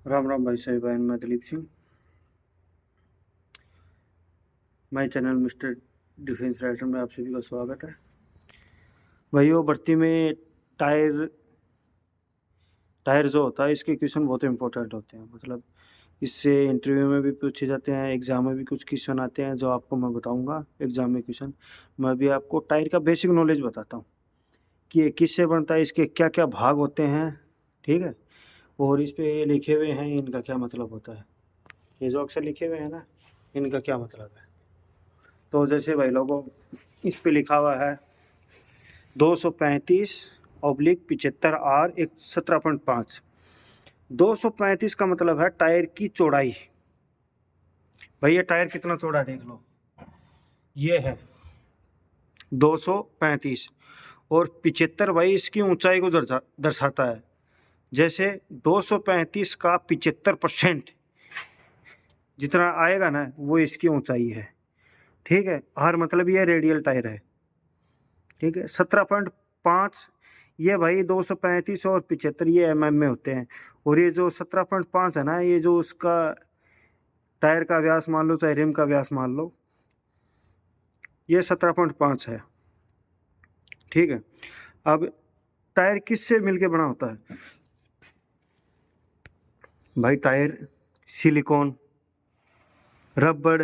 राम राम भाई साहिब, मैं Dilip Singh. My channel mister defence writer में आप सभी का स्वागत है। भाइयों, भर्ती में टायर टायर जो होता है इसके क्वेश्चन बहुत इंपॉर्टेंट होते हैं। मतलब इससे इंटरव्यू में भी पूछे जाते हैं, एग्ज़ाम में भी कुछ क्वेश्चन आते हैं जो आपको मैं बताऊंगा एग्ज़ाम में क्वेश्चन। मैं अभी आपको टायर का बेसिक नॉलेज बताता हूँ कि ये किससे बनता है, इसके क्या क्या भाग होते हैं, ठीक है। और इस पे ये लिखे हुए हैं, इनका क्या मतलब होता है। ये जो अक्सर लिखे हुए हैं ना, इनका क्या मतलब है। तो जैसे भाई लोगों, इस पे लिखा हुआ है 235/75 R 17.5। 235 का मतलब है टायर की चौड़ाई। भाई ये टायर कितना चौड़ा देख लो, ये है 235। और 75 भाई इसकी ऊंचाई को दर्शाता है। जैसे 235 का 75% जितना आएगा ना, वो इसकी ऊंचाई है, ठीक है। आर मतलब ये रेडियल टायर है, ठीक है। 17.5 ये भाई 235 और 75 ये में होते हैं। और ये जो 17.5 है ना, ये जो उसका टायर का व्यास मान लो चाहे रिम का व्यास मान लो, ये 17.5 है, ठीक है। अब टायर किससे मिलके बना होता है भाई? टायर सिलिकॉन, रबड़,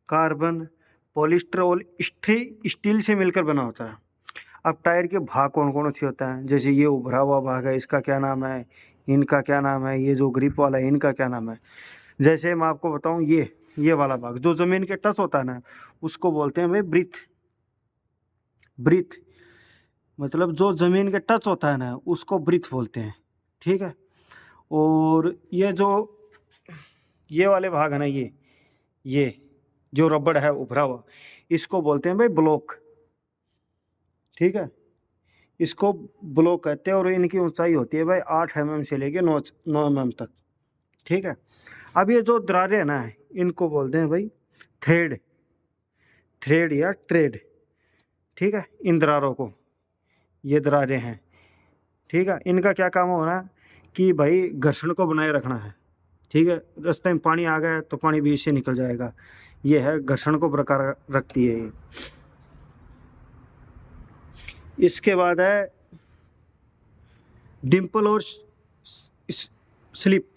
कार्बन, पॉलिस्टर और स्टील से मिलकर बना होता है। अब टायर के भाग कौन कौन से होता है? जैसे ये उभरा हुआ भाग है, इसका क्या नाम है, इनका क्या नाम है, ये जो ग्रिप वाला है इनका क्या नाम है। जैसे मैं आपको बताऊं, ये वाला भाग जो जमीन के टच होता है ना, उसको बोलते हैं भाई ब्रीथ। ब्रीथ मतलब जो जमीन के टच होता है ना, उसको ब्रीथ बोलते हैं, ठीक है। और ये जो ये वाले भाग है ना, ये जो रबड़ है उभरा हुआ, इसको बोलते हैं भाई ब्लॉक, ठीक है। इसको ब्लॉक कहते हैं। और इनकी ऊंचाई होती है भाई 8 mm से लेके 9 mm तक, ठीक है। अब ये जो दरारें हैं ना, इनको बोलते हैं भाई थ्रेड, थ्रेड या ट्रेड, ठीक है। इन दरारों को, ये दरारें हैं, ठीक है। इनका क्या काम हो रहा है कि भाई घर्षण को बनाए रखना है, ठीक है। रास्ते में पानी आ गया तो पानी भी इससे निकल जाएगा। ये है घर्षण को बरकरार रखती है ये। इसके बाद है डिम्पल और स्लिप,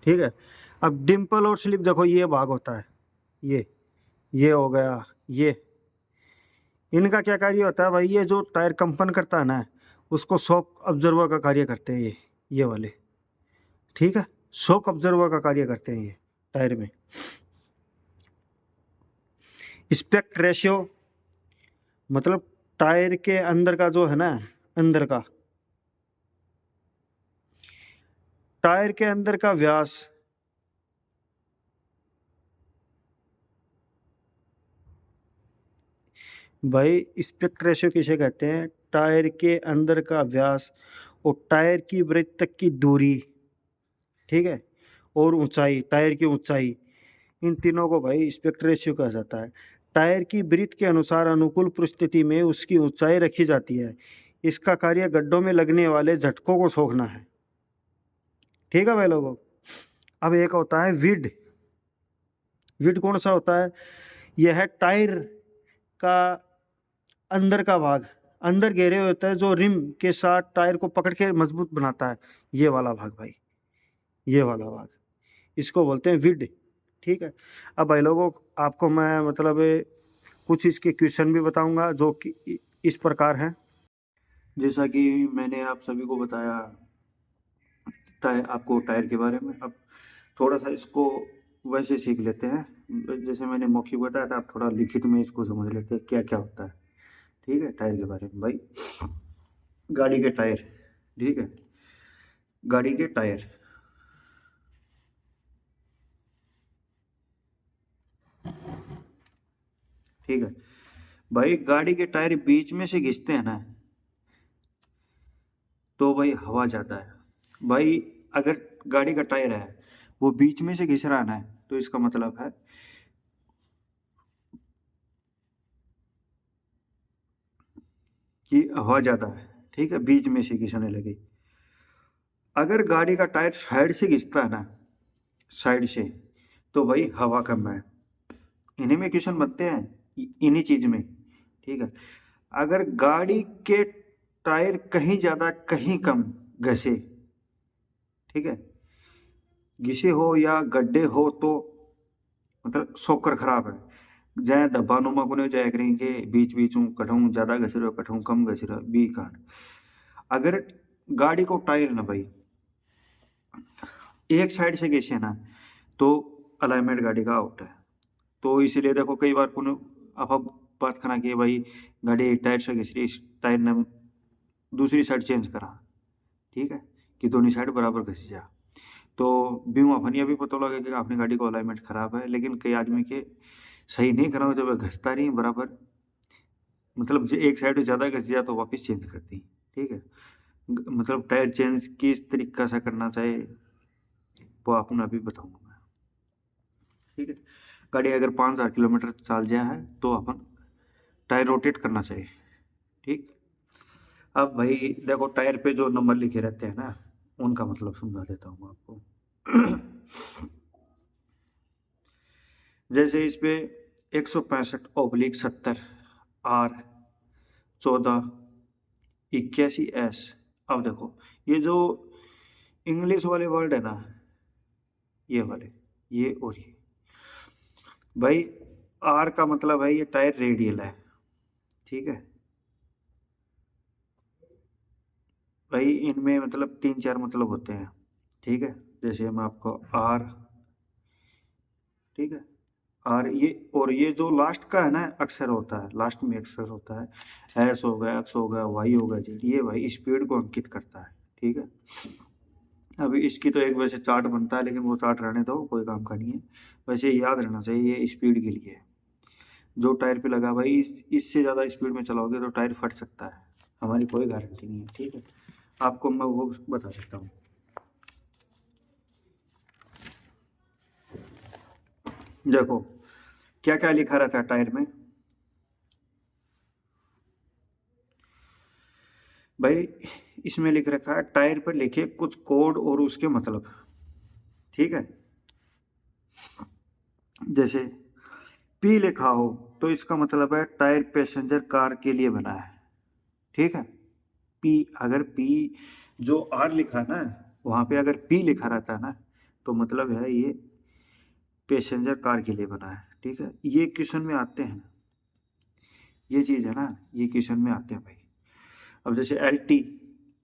ठीक है। अब डिम्पल और स्लिप देखो, ये भाग होता है, ये हो गया ये। इनका क्या कार्य होता है भाई? ये जो टायर कंपन करता है ना, उसको शॉक ऑब्जर्वर का कार्य करते हैं ये वाले, ठीक है। शॉक ऑब्जर्वर का कार्य करते हैं ये टायर में। स्पेक्ट रेशियो मतलब टायर के अंदर का जो है ना, अंदर का टायर के अंदर का व्यास, भाई स्पेक्ट रेशियो किसे कहते हैं? टायर के अंदर का व्यास और टायर की वृत्त तक की दूरी, ठीक है। और ऊंचाई, टायर की ऊंचाई, इन तीनों को भाई स्पेक्ट रेशियो कहा जाता है। टायर की वृत्त के अनुसार अनुकूल परिस्थिति में उसकी ऊंचाई रखी जाती है। इसका कार्य गड्ढों में लगने वाले झटकों को सोखना है, ठीक है भाई लोगों। अब एक होता है विड। विड कौन सा होता है? यह है टायर का अंदर का भाग, अंदर घेरे हुए होता है, जो रिम के साथ टायर को पकड़ के मजबूत बनाता है। ये वाला भाग भाई, ये वाला भाग, इसको बोलते हैं विड, ठीक है। अब भाई लोगों, आपको मैं मतलब कुछ इसके क्वेश्चन भी बताऊंगा जो कि इस प्रकार हैं। जैसा कि मैंने आप सभी को बताया टायर, आपको टायर के बारे में। अब थोड़ा सा इसको वैसे सीख लेते हैं जैसे मैंने मौखिक बताया था। आप थोड़ा लिखित में इसको समझ लेते हैं क्या क्या होता है, ठीक है। टायर के बारे में भाई, गाड़ी के टायर, ठीक है। गाड़ी के टायर, ठीक है भाई। गाड़ी के टायर बीच में से घिसते हैं ना, तो भाई हवा जाता है भाई। अगर गाड़ी का टायर है वो बीच में से घिस रहा है ना, तो इसका मतलब है कि हवा ज़्यादा है, ठीक है। बीच में से घिसने लगी। अगर गाड़ी का टायर साइड से घिसता है ना, साइड से, तो भाई हवा कम है। इन्हीं में क्वेश्चन बनते हैं, इन्हीं चीज में। ठीक है। अगर गाड़ी के टायर कहीं ज्यादा कहीं कम घसे, ठीक है, घिसे हो या गड्ढे हो, तो मतलब सोकर खराब है। जै दब्बानुमा को नहीं जाया करेंगे, बीच बीच में कठों ज्यादा घस रहे हो, कठों कम घस रहे हो, बी काट। अगर गाड़ी को टायर ना भाई एक साइड से घिसे ना, तो अलाइनमेंट गाड़ी का आउट है। तो इसीलिए देखो कई बार को आप बात करा कि भाई गाड़ी एक टायर से घिस रही, इस टायर ने दूसरी साइड चेंज करा, ठीक है, कि दोनों साइड बराबर घसी जा। तो बीम अपन ये भी पता लगा कि अपनी गाड़ी को अलाइनमेंट खराब है, लेकिन कई आदमी के सही नहीं करा, जब वह घसता नहीं बराबर, मतलब एक साइड ज़्यादा घस गया तो वापस चेंज कर दी। ठीक है। मतलब टायर चेंज किस तरीका से करना चाहिए वो आपको अभी बताऊंगा मैं। ठीक है। गाड़ी अगर 5,000 किलोमीटर चल जाए है तो अपन टायर रोटेट करना चाहिए। ठीक। अब भाई देखो टायर पे जो नंबर लिखे रहते हैं ना, उनका मतलब समझा देता हूँ आपको। जैसे इस पे 165/70 आर 1481 एस। अब देखो ये जो इंग्लिश वाले वर्ड है ना, ये वाले, ये और ये, भाई आर का मतलब है ये टायर रेडियल है। ठीक है भाई, इनमें मतलब 3-4 मतलब होते हैं। ठीक है। जैसे मैं आपको आर, ठीक है, और ये, और ये जो लास्ट का है ना अक्षर होता है, लास्ट में अक्षर होता है, एस हो गया, एक्स हो गया, वाई हो गया, जेड, ये भाई स्पीड को अंकित करता है। ठीक है। अभी इसकी तो एक वैसे चार्ट बनता है, लेकिन वो चार्ट रहने दो, कोई काम का नहीं है। वैसे याद रहना चाहिए ये स्पीड के लिए है। जो टायर पे लगा भाई, इससे ज़्यादा स्पीड में चलाओगे तो टायर फट सकता है, हमारी कोई गारंटी नहीं है। ठीक है। आपको मैं वो बता सकता हूँ। देखो क्या क्या लिखा रहता है टायर में भाई, इसमें लिख रखा है टायर पर लिखे कुछ कोड और उसके मतलब। ठीक है। जैसे पी लिखा हो तो इसका मतलब है टायर पैसेंजर कार के लिए बना है। ठीक है। पी, अगर पी, जो आर लिखा है ना, वहां पे अगर पी लिखा रहता है ना, तो मतलब है ये पैसेंजर कार के लिए बना है। ठीक है। ये क्वेश्चन में आते हैं, ये चीज है ना, ये क्वेश्चन में आते हैं भाई। अब जैसे एल टी,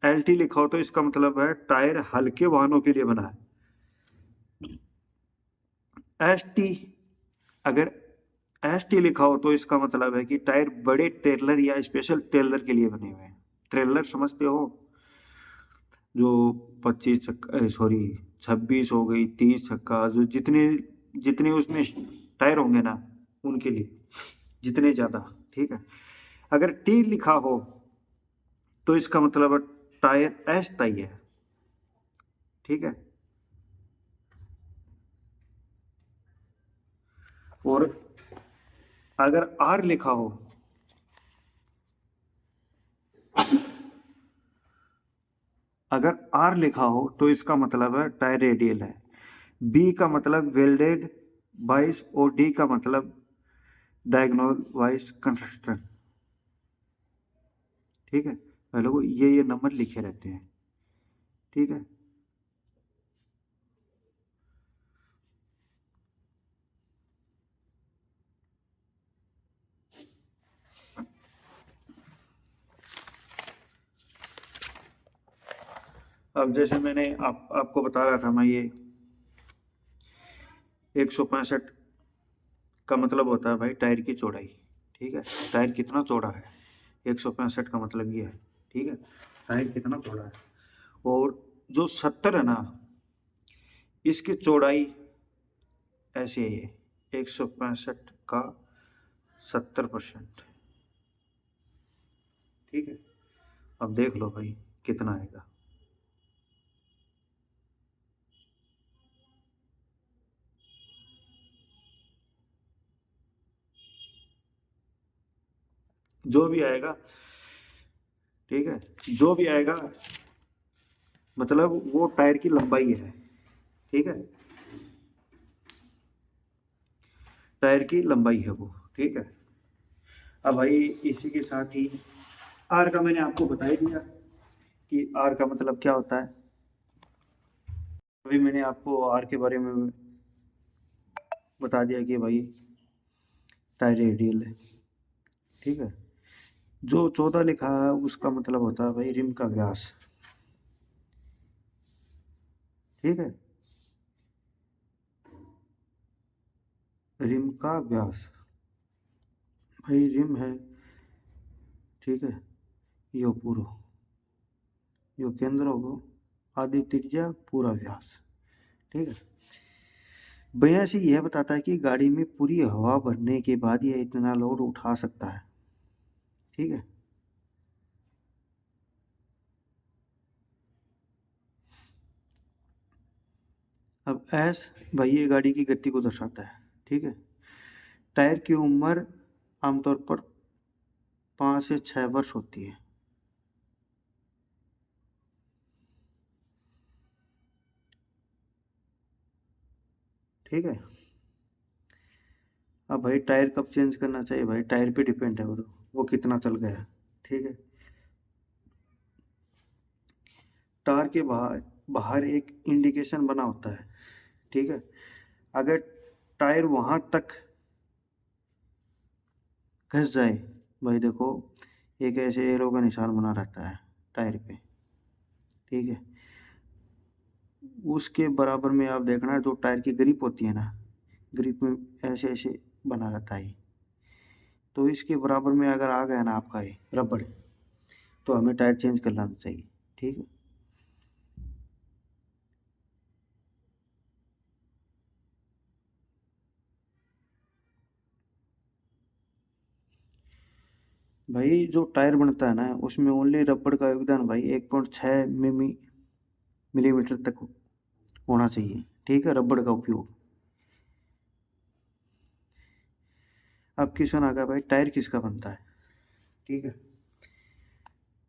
एल टी लिखा हो तो इसका मतलब है टायर हल्के वाहनों के लिए बना है। एस टी, अगर एस टी लिखा हो तो इसका मतलब है कि टायर बड़े ट्रेलर या स्पेशल ट्रेलर के लिए बने हुए हैं। ट्रेलर समझते हो, जो 25 चक्का, सॉरी 26 हो गई, 30 चक्का, जो जितने जितने उसमें टायर होंगे ना, उनके लिए, जितने ज़्यादा। ठीक है। अगर टी लिखा हो तो इसका मतलब है टायर एस तय है। ठीक है। और अगर आर लिखा हो, अगर आर लिखा हो तो इसका मतलब है टायर रेडियल है। बी का मतलब वेल्डेड वाइस, और डी का मतलब डायगोनल वाइस कंस्ट्रक्शन। ठीक है। पहले को ये नंबर लिखे रहते हैं। ठीक है। अब जैसे मैंने आपको बता रहा था मैं, ये 165 का मतलब होता है भाई टायर की चौड़ाई। ठीक है। टायर कितना चौड़ा है, 165 का मतलब ये है। ठीक है। टायर कितना चौड़ा है। और जो 70 है ना, इसकी चौड़ाई ऐसे ही है, 165 का 70%। ठीक है। अब देख लो भाई कितना आएगा। जो भी आएगा, ठीक है, जो भी आएगा, मतलब वो टायर की लंबाई है, ठीक है, टायर की लंबाई है वो, ठीक है। अब भाई इसी के साथ ही आर का मैंने आपको बता ही दिया कि आर का मतलब क्या होता है। अभी मैंने आपको आर के बारे में बता दिया कि भाई टायर रेडियल है, ठीक है। जो 14 लिखा है उसका मतलब होता है भाई रिम का व्यास, ठीक है, रिम का व्यास। भाई रिम है, ठीक है, यो पूरो, यो केंद्र होगो, आदि त्रिज्या पूरा व्यास, ठीक है। 82 यह बताता है कि गाड़ी में पूरी हवा भरने के बाद यह इतना लोड उठा सकता है, ठीक है। अब एस भाई ये गाड़ी की गति को दर्शाता है, ठीक है। टायर की उम्र आमतौर पर 5 से 6 वर्ष होती है, ठीक है। अब भाई टायर कब चेंज करना चाहिए, भाई टायर पे डिपेंड है वो कितना चल गया है, ठीक है। टायर के बाहर बाहर एक इंडिकेशन बना होता है, ठीक है। अगर टायर वहाँ तक घस जाए, भाई देखो एक ऐसे एरो का निशान बना रहता है टायर पे, ठीक है। उसके बराबर में आप देखना जो टायर की ग्रिप होती है ना, ग्रिप में ऐसे ऐसे बना रहता है, तो इसके बराबर में अगर आ गया ना आपका ये रबड़, तो हमें टायर चेंज कर लेना चाहिए, ठीक है। भाई जो टायर बनता है ना उसमें ओनली रबड़ का योगदान भाई 1.6 मिलीमीटर तक होना चाहिए, ठीक है, रबड़ का उपयोग। अब क्वेश्चन आ गया भाई टायर किसका बनता है, ठीक है।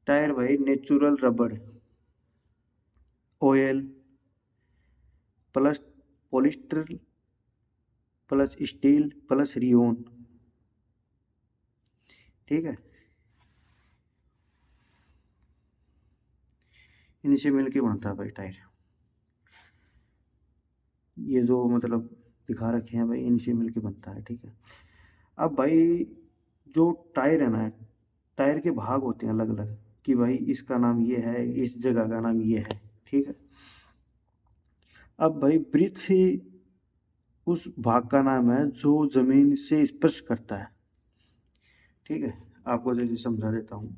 टायर भाई नेचुरल रबड़, oil plus polyester plus steel plus rayon, ठीक है, इनसे मिलके बनता है भाई टायर। ये जो मतलब दिखा रखे हैं भाई इनसे मिलके बनता है, ठीक है। अब भाई जो टायर है ना, टायर के भाग होते हैं अलग अलग, कि भाई इसका नाम ये है, इस जगह का नाम ये है, ठीक है। अब भाई ब्रीथ ही उस भाग का नाम है जो जमीन से स्पर्श करता है, ठीक है। आपको जैसे समझा देता हूँ,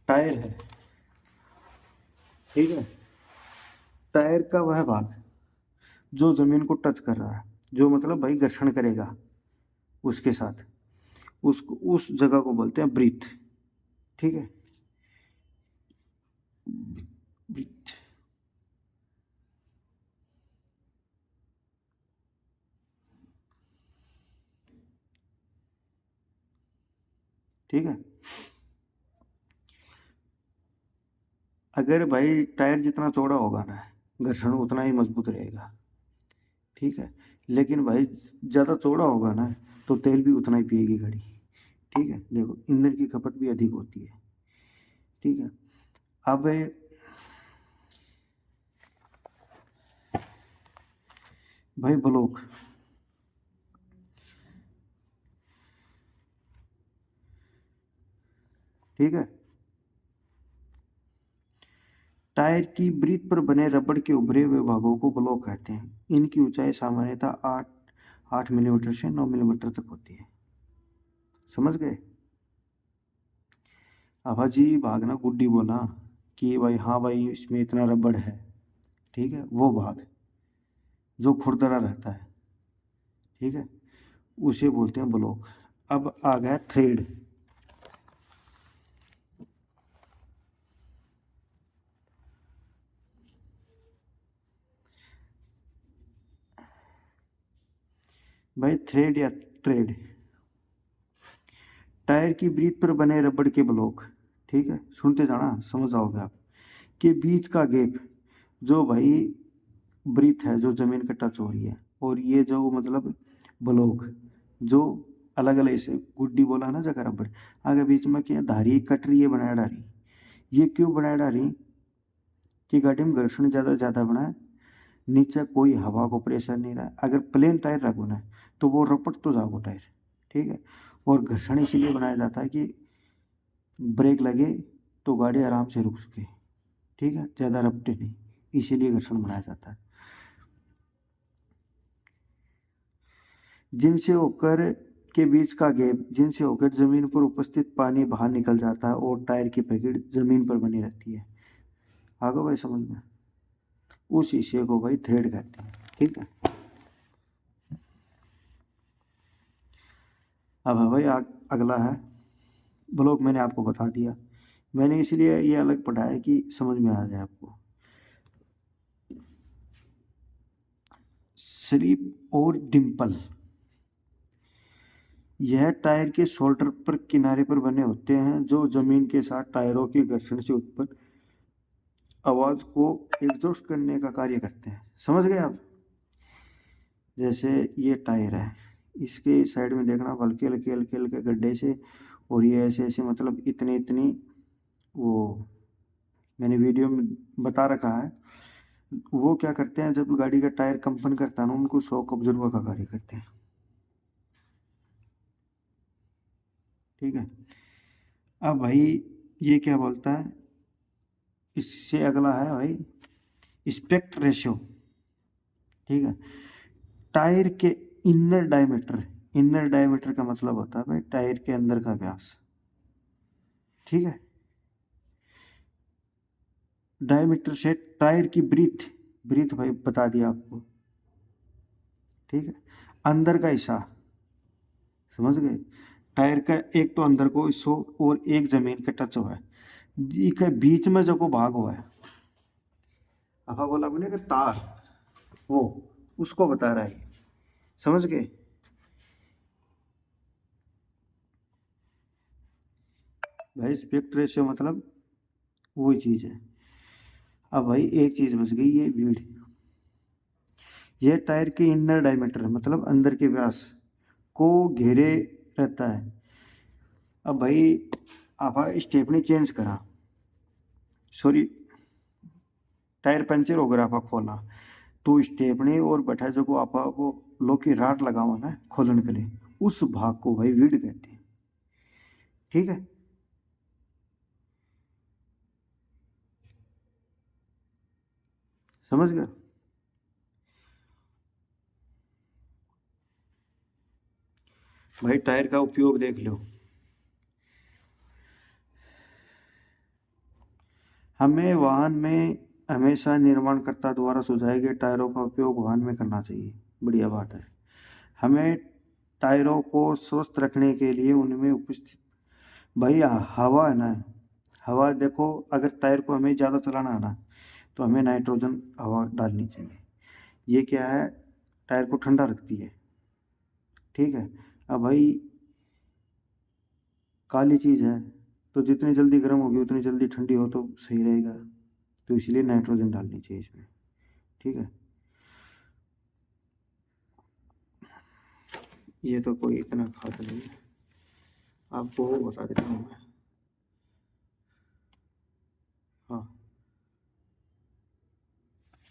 टायर है, ठीक है, टायर का वह भाग जो जमीन को टच कर रहा है, जो मतलब भाई घर्षण करेगा उसके साथ, उसको उस जगह को बोलते हैं ब्रीथ, ठीक है, ब्रीथ, ठीक है। अगर भाई टायर जितना चौड़ा होगा ना, घर्षण उतना ही मजबूत रहेगा, ठीक है। लेकिन भाई ज़्यादा चौड़ा होगा ना तो तेल भी उतना ही पिएगी गाड़ी, ठीक है। देखो ईंधन की खपत भी अधिक होती है, ठीक है। अब भाई ब्लॉक, ठीक है, टायर की ब्रीथ पर बने रबड़ के उभरे हुए भागों को ब्लॉक कहते हैं। इनकी ऊंचाई सामान्यतः 8 मिलीमीटर से 9 मिलीमीटर तक होती है, समझ गए। आभाजी भाग ना गुड्डी बोला कि भाई हाँ भाई इसमें इतना रबड़ है, ठीक है, वो भाग जो खुरदरा रहता है, ठीक है, उसे बोलते हैं ब्लॉक। अब आ गया थ्रेड, भाई थ्रेड या ट्रेड, टायर की ब्रीथ पर बने रबड़ के ब्लॉक, ठीक है, सुनते जाना समझ जाओगे आप, के बीच का गैप जो भाई ब्रीथ है जो ज़मीन का टच हो रही है, और ये जो मतलब ब्लॉक जो अलग अलग से गुड्डी बोला ना जगह रबड़ आगे बीच में क्या धारी कट रही है बनाया डारी, ये क्यों बनाया डारी कि गाड़ी में घर्षण ज़्यादा बना है, नीचे कोई हवा को प्रेशर नहीं रहा। अगर प्लेन टायर रखो ना तो वो रपट तो जाओ टायर, ठीक है। और घर्षण इसीलिए बनाया जाता है कि ब्रेक लगे तो गाड़ी आराम से रुक सके, ठीक है, ज़्यादा रपटे नहीं, इसीलिए घर्षण बनाया जाता है। जिनसे होकर के बीच का गैप, जिनसे होकर जमीन पर उपस्थित पानी बाहर निकल जाता है और टायर की पैकेट जमीन पर बनी रहती है। आगे भाई समझ में, उस हिस्से को भाई थ्रेड कहते हैं, ठीक है। अब है भाई अगला है ब्लॉक, मैंने आपको बता दिया, मैंने इसलिए ये अलग पढ़ाया कि समझ में आ जाए आपको। स्लिप और डिम्पल, यह टायर के शोल्डर पर किनारे पर बने होते हैं जो जमीन के साथ टायरों की घर्षण से उत्पन्न आवाज को एग्जॉस्ट करने का कार्य करते हैं। समझ गए आप? जैसे ये टायर है, इसके साइड में देखना हल्के हल्के हल्के हल्के गड्ढे से, और ये ऐसे ऐसे मतलब इतनी इतनी, वो मैंने वीडियो में बता रखा है। वो क्या करते हैं जब गाड़ी का टायर कंपन करता है ना, उनको शॉक ऑब्जर्वर का कार्य करते हैं, ठीक है। अब भाई ये क्या बोलता है, इससे अगला है भाई स्पेक्ट रेशियो, ठीक है। टायर के इनर डायमीटर का मतलब होता है भाई टायर के अंदर का व्यास, ठीक है। डायमीटर से टायर की ब्रीथ भाई बता दिया आपको, ठीक है। अंदर का हिस्सा, समझ गए, टायर का एक तो अंदर को हिस्सों और एक जमीन का टच हुआ है, जी के बीच में जो को भाग हुआ है, आपा बोला आपने कि तार, वो उसको बता रहा है, समझ गए। भाई स्पेक्ट रेशियो मतलब वही चीज़ है। अब भाई एक चीज़ बच गई, ये भीड़, यह टायर के इनर डायमीटर मतलब अंदर के व्यास को घेरे रहता है। अब भाई आप स्टेपनी चेंज करा, सॉरी टायर पंचर हो गया आप खोला, तो स्टेपनी और बैठा जो को आप वो लोग की राट लगावा ना खोलने के लिए, उस भाग को भाई वीड कहते हैं, ठीक है। समझ गया? भाई टायर का उपयोग देख लो, हमें वाहन में हमेशा निर्माणकर्ता द्वारा सुझाए गए टायरों का उपयोग वाहन में करना चाहिए, बढ़िया बात है। हमें टायरों को स्वस्थ रखने के लिए उनमें उपस्थित भाई हवा है ना, हवा देखो, अगर टायर को हमें ज़्यादा चलाना है ना तो हमें नाइट्रोजन हवा डालनी चाहिए। ये क्या है, टायर को ठंडा रखती है, ठीक है। अब भाई काली चीज़ है, तो जितनी जल्दी गर्म होगी उतनी जल्दी ठंडी हो तो सही रहेगा, तो इसलिए नाइट्रोजन डालनी चाहिए इसमें, ठीक है। ये तो कोई इतना खास नहीं है, आपको वो बता देता हूँ मैं। हाँ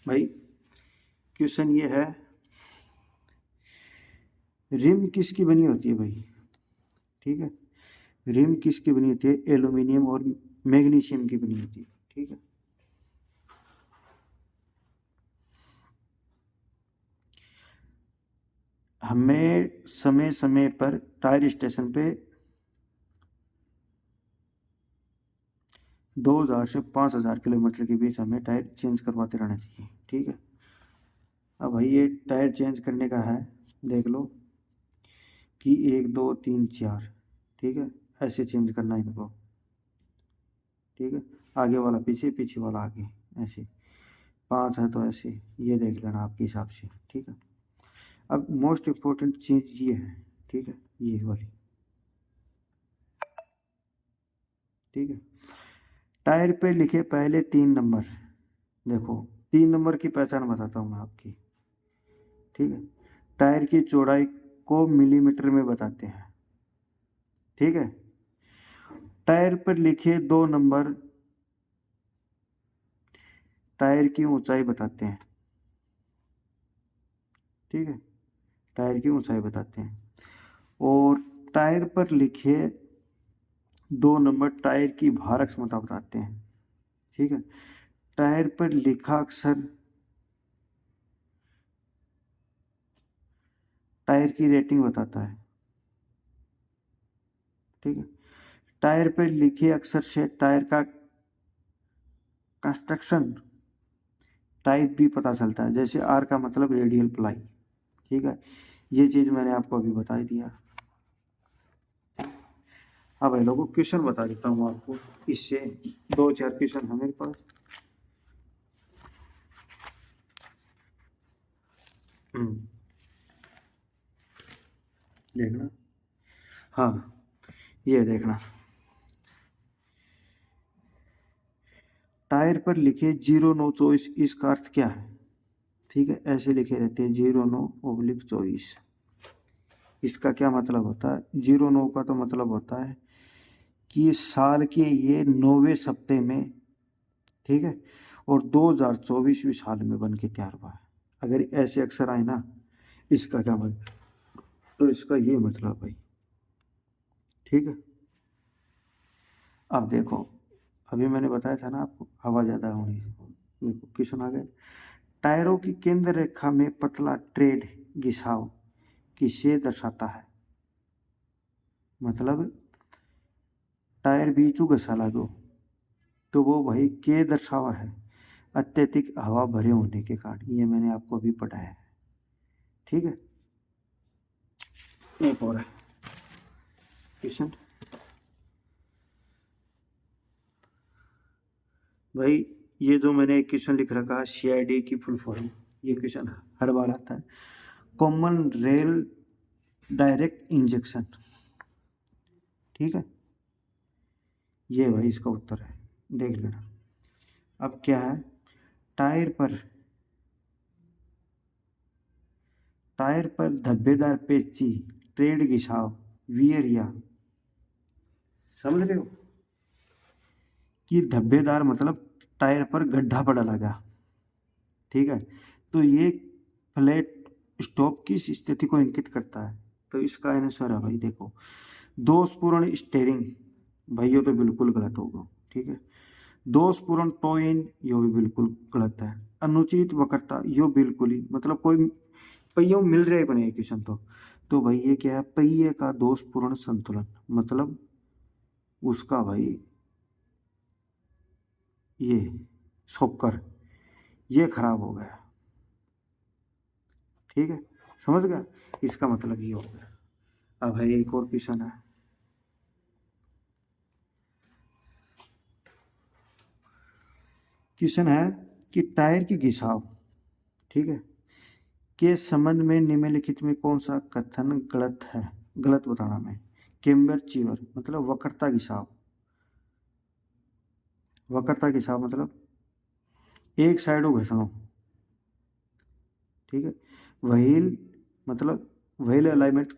भाई क्वेश्चन ये है, रिम किसकी बनी होती है भाई, ठीक है। रिम किसकी बनी होती है, एल्यूमिनियम और मैग्नीशियम की बनी होती है, ठीक है। हमें समय समय पर टायर स्टेशन पे 2000 से 5000 किलोमीटर के बीच हमें टायर चेंज करवाते रहना चाहिए, ठीक है। अब भाई ये टायर चेंज करने का है, देख लो कि 1 2 3 4, ठीक है, ऐसे चेंज करना है इनको, ठीक है। आगे वाला पीछे, पीछे वाला आगे, ऐसे 5 है तो ऐसे, ये देख लेना आपके हिसाब से, ठीक है। अब मोस्ट इम्पोर्टेंट चीज़ ये है, ठीक है, ये वाली, ठीक है। टायर पे लिखे पहले 3 नंबर देखो, 3 नंबर की पहचान बताता हूँ मैं आपकी, ठीक है। टायर की चौड़ाई को मिलीमीटर में बताते हैं, ठीक है। टायर पर लिखे 2 नंबर टायर की ऊंचाई बताते हैं, ठीक है। टायर की ऊंचाई बताते हैं। और टायर पर लिखे 2 नंबर टायर की भार क्षमता बताते हैं, ठीक है। टायर पर लिखा अक्षर टायर की रेटिंग बताता है, ठीक है। टायर पर लिखे अक्षर से टायर का कंस्ट्रक्शन टाइप भी पता चलता है, जैसे आर का मतलब रेडियल प्लाई, ठीक है। ये चीज़ मैंने आपको अभी बता ही दिया। हाँ भाई लोगों, क्वेश्चन बता देता हूँ आपको, इससे 2-4 क्वेश्चन है मेरे पास। देखना, हाँ ये देखना, टायर पर लिखे 0924 इसका अर्थ क्या है, ठीक है। ऐसे लिखे रहते हैं 09/24, इसका क्या मतलब होता है। 09 का तो मतलब होता है कि साल के ये 9वें सप्ताह में, ठीक है, और 2024वीं साल में बन के तैयार हुआ है। अगर ऐसे अक्षर आए ना, इसका क्या मतलब, तो इसका ये मतलब भाई, ठीक है। अब देखो, अभी मैंने बताया था ना आपको हवा ज़्यादा होनी से, देखो क्वेश्चन आ गए। टायरों की केंद्र रेखा में पतला ट्रेड घिसाव किसे दर्शाता है, मतलब टायर बीचू घसा लागो, तो वो भाई के दर्शावा है, अत्यधिक हवा भरे होने के कारण। ये मैंने आपको अभी पढ़ाया है, ठीक है। एक और है क्वेश्चन भाई, ये जो मैंने एक क्वेश्चन लिख रखा है CID की फुल फॉर्म, ये क्वेश्चन हर बार आता है। कॉमन रेल डायरेक्ट इंजेक्शन, ठीक है। ये भाई इसका उत्तर है, देख लेना। अब क्या है, टायर पर टायर पर धब्बेदार पेची ट्रेड घिसाव वियर या, समझ रहे हो कि धब्बेदार मतलब टायर पर गड्ढा पड़ा लगा, ठीक है। तो ये फ्लैट स्टॉप की स्थिति को इंगित करता है। तो इसका आंसर है भाई देखो, दोषपूर्ण स्टेयरिंग, भाई ये तो बिल्कुल गलत होगा, ठीक है। दोषपूर्ण टो इन, ये भी बिल्कुल गलत है। अनुचित वक्रता, यो बिल्कुल ही, मतलब कोई पहियों मिल रहे बने क्वेश्चन तो भाई ये क्या है, पहिए का दोषपूर्ण संतुलन, मतलब उसका भाई ये शॉकर ये खराब हो गया, ठीक है। समझ गया, इसका मतलब ये हो गया। अब है एक और क्वेश्चन है, क्वेश्चन है कि टायर की घिसाव, ठीक है, के संबंध में निम्नलिखित में कौन सा कथन गलत है, गलत बताना मैं। केम्बर चीवर मतलब वक्रता घिसाव, वक्रता घिसाव मतलब एक साइड को घसना, ठीक है। व्हील मतलब व्हील अलाइनमेंट